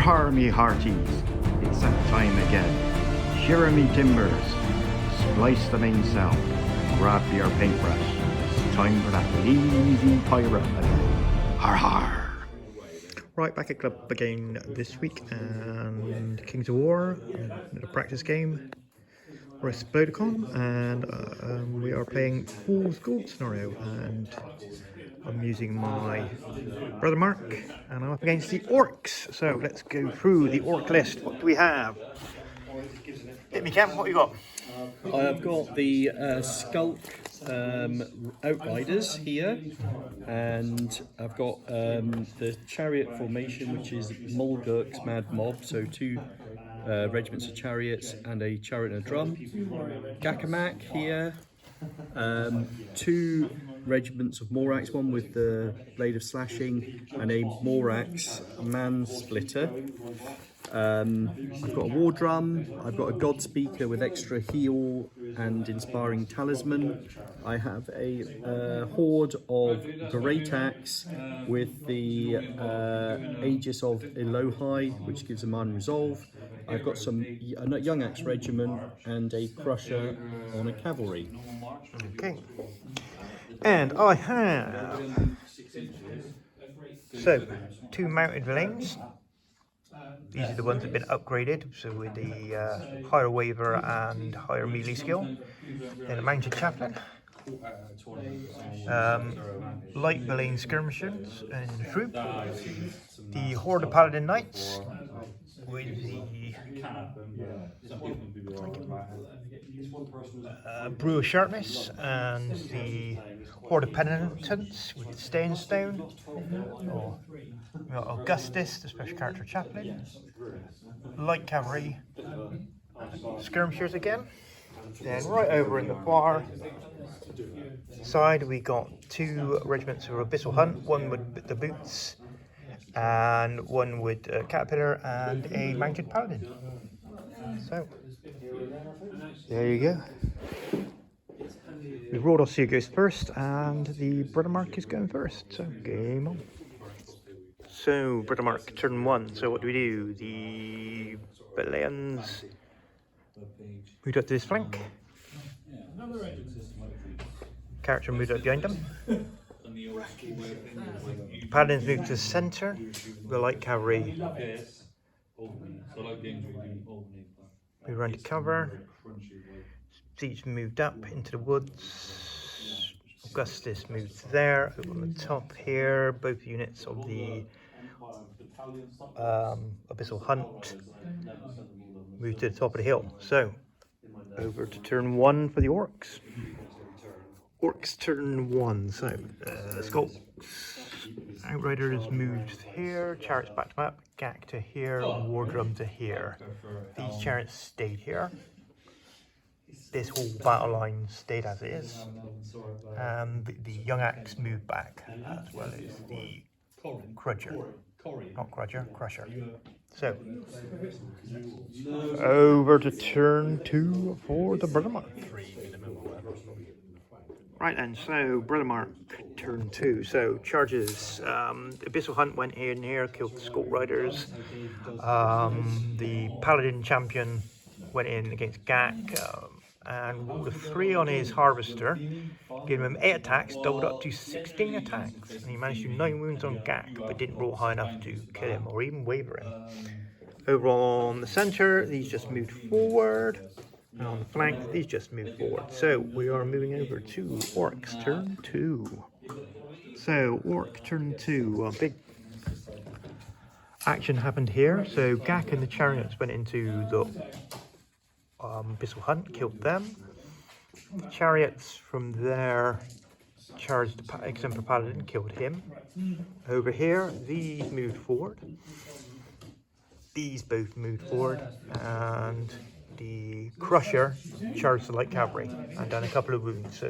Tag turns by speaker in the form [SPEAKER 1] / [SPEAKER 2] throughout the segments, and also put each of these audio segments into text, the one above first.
[SPEAKER 1] har me hearties, it's that time again. Shear me timbers, splice the mainsail, grab your paintbrush. It's time for that lazy pirate. Har har! Right, back at club again this week, and Kings of War, a practice game. We're Explodicon, and we are playing Fool's Gold scenario, and I'm using my Brothermark, and I'm up against the Orcs. So let's go through the Orc list. What do we have? Hit me, Cam. What you got?
[SPEAKER 2] I've got the Skulk Outriders here, and I've got the Chariot formation, which is Mulgurk's Mad Mob, so two regiments of chariots and a chariot and a drum. Gakamak here, two regiments of Morax, one with the Blade of Slashing and a Morax Man Splitter. I've got a war drum, I've got a god speaker with extra heal and inspiring talisman. I have a horde of great axe with the Aegis of Elohai, which gives a man resolve. I've got a young axe regiment and a crusher on a cavalry.
[SPEAKER 1] Okay. And I have two mounted lanes. These are the ones that have been upgraded, so with the higher waver and higher melee skill. Then a mounted chaplain, light Belaine skirmishers and troop, the horde of paladin knights with the brew of sharpness, and the horde of penitents with Stainstone. We got Augustus, the special character chaplain, light cavalry, skirmishers again. Then right over in the far side we got two regiments of Abyssal Hunt, one with the boots and one with a caterpillar and a mounted paladin. So there you go. The Rhodosia goes first and the Brothermark is going first, so game on. So, Brothermark, turn one. So what do we do? The Belanes moved up to this flank. Character moved up behind them. The Paladins moved to the centre. The light cavalry moved around to cover. Siege moved up into the woods. Augustus moved there. Over on the top here, both units of the Abyssal Hunt moved to the top of the hill. So over to turn one for the Orcs. Orcs turn one. So Skulks Outriders moved here, chariots back to map, Gak to here, war drum to here. These chariots stayed here. This whole battle line stayed as it is, and the young axe moved back, as well as the crusher. Not crusher, crusher. So, over to turn two for the Brothermark. Right then, so Brothermark, turn two. So, charges. Abyssal Hunt went in here, killed the Skulk Riders. The Paladin Champion went in against Gak. And rolled a 3 on his Harvester, gave him 8 attacks, doubled up to 16 attacks, and he managed to do 9 wounds on Gak, but didn't roll high enough to kill him or even waver him. Over on the centre, these just moved forward, and on the flank, these just moved forward. So we are moving over to Orcs turn 2. So Orc turn 2, a big action happened here. So Gak and the chariots went into the Abyssal Hunt, killed them. The chariots from there charged the Exemplar Paladin, killed him. Over here, these moved forward. These both moved forward, and the Crusher charged the light cavalry and done a couple of wounds, so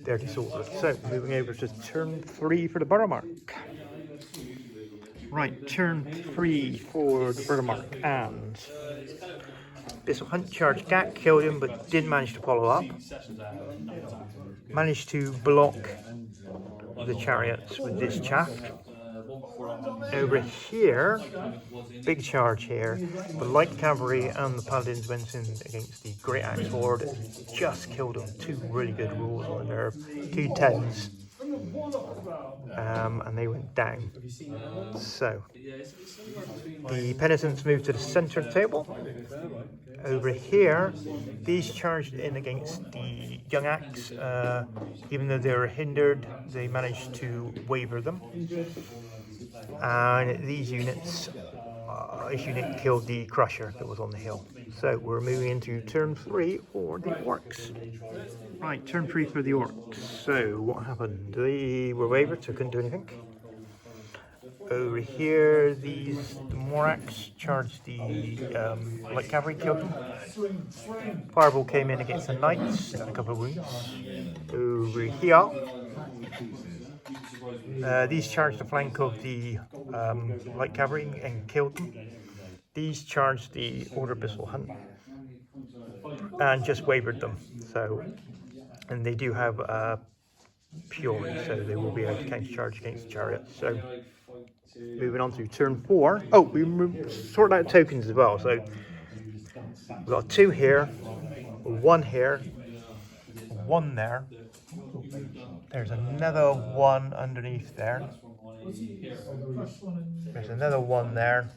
[SPEAKER 1] they're disordered. So moving over to turn 3 for the Brothermark. Right, turn 3 for the Brothermark, and Abyssal Hunt charged Gak, killed him, but didn't manage to follow up. Managed to block the chariots with this chaff. Over here, big charge here. The light cavalry and the paladins went in against the great axe horde. Just killed them. 2 really good rolls on the nerve. 2 10s. And they went down. So the penitents moved to the center of the table. Over here, these charged in against the young axe. Even though they were hindered, they managed to waver them. And these units, this unit killed the crusher that was on the hill. So we're moving into turn 3 for the orcs. Right, turn 3 for the orcs. So what happened? They were wavered, so couldn't do anything. Over here, the Morax charged the light cavalry, killed them. Fireball came in against the knights, got a couple of wounds. Over here, these charged the flank of the light cavalry and killed them. These charged the Order Abyssal Hunt and just wavered them. So, and they do have Fury, so they will be able to counter charge against the chariots. So, moving on to turn 4. Oh, we sorted out tokens as well. So, we've got 2 here, 1 here, 1 there. There's another 1 underneath there. There's another 1 there,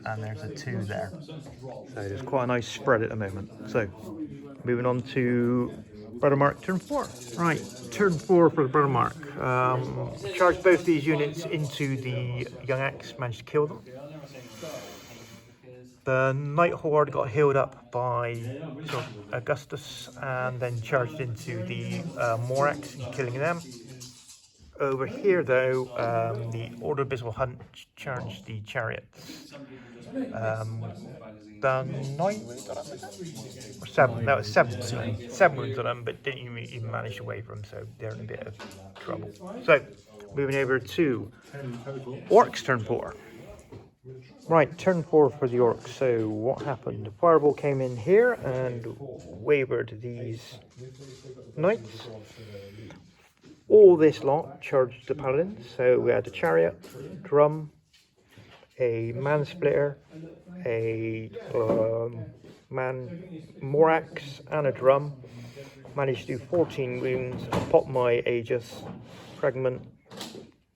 [SPEAKER 1] and there's a 2 there. So there's quite a nice spread at the moment. So moving on to Brothermark turn 4. Right, turn 4 for the Brothermark. Charged both these units into the young axe, managed to kill them. The Night Horde got healed up by Augustus and then charged into the Morax, killing them. Over here, though, the Order Abyssal Hunt charged the chariots. Done 9 wounds on them? Or 7? That was 7 wounds on them. 7 wounds on them, but didn't even manage to waver them, so they're in a bit of trouble. So, moving over to Orcs turn 4. Right, turn 4 for the orcs. So what happened? The fireball came in here and wavered these knights. All this lot charged the paladins. So we had a chariot, drum, a man splitter, a man morax, and a drum. Managed to do 14 wounds. I popped my Aegis fragment.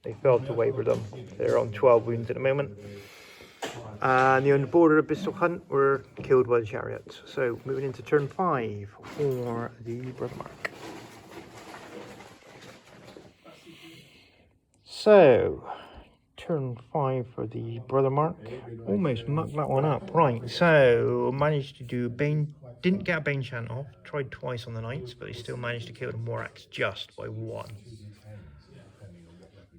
[SPEAKER 1] They failed to waver them. They're on 12 wounds at the moment. And the Underborder Abyssal Hunt were killed by the chariots. So moving into turn 5 for the Brothermark. So turn 5 for the Brothermark. Almost mucked that one up. Right, so managed to do Bane. Didn't get a Bane Chant off. Tried twice on the Knights, but they still managed to kill the Morax just by 1.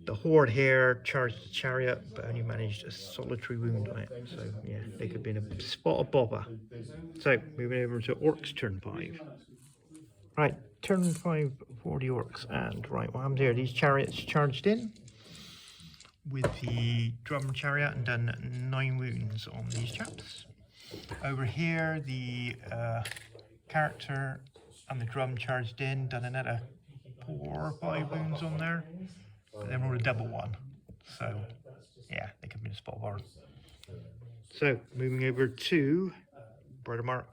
[SPEAKER 1] The Horde here charged the chariot, but only managed a solitary wound on it. So, yeah, they could be in a spot of bother. So, moving over to Orcs turn 5. Right, turn 5 for the Orcs. And, right, what happens here? These chariots charged in with the drum chariot and done 9 wounds on these chaps. Over here, the character and the drum charged in, done another 4 or 5 wounds on there. But then rolled a double 1. So, yeah, they could be in a spot of horror. So, moving over to Brothermark,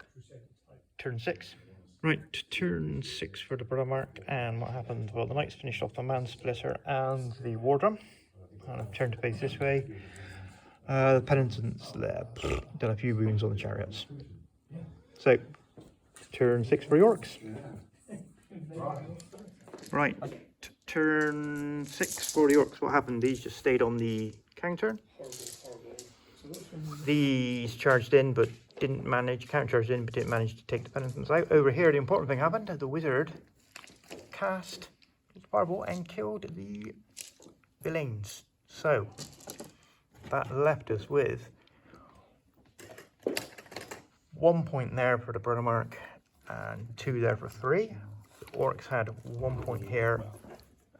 [SPEAKER 1] turn 6. Right, turn 6 for the Brothermark. And what happened? Well, the Knights finished off the Man Splitter and the War Drum. And I've turned to face this way. The Penitents there, done a few wounds on the chariots. So, turn 6 for the Orcs. Right. Turn 6 for the Orcs. What happened? These just stayed on the counter. These charged in but didn't manage, counter-charged in but didn't manage to take the penitents out. Over here, the important thing happened. The wizard cast his fireball and killed the villains. So, that left us with 1 point there for the Brothermark and 2 there for 3. The Orcs had 1 point here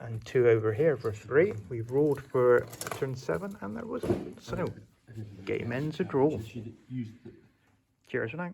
[SPEAKER 1] and 2 over here for 3. We've rolled for turn 7 and there was 1. So, game ends a draw. Cheers for now.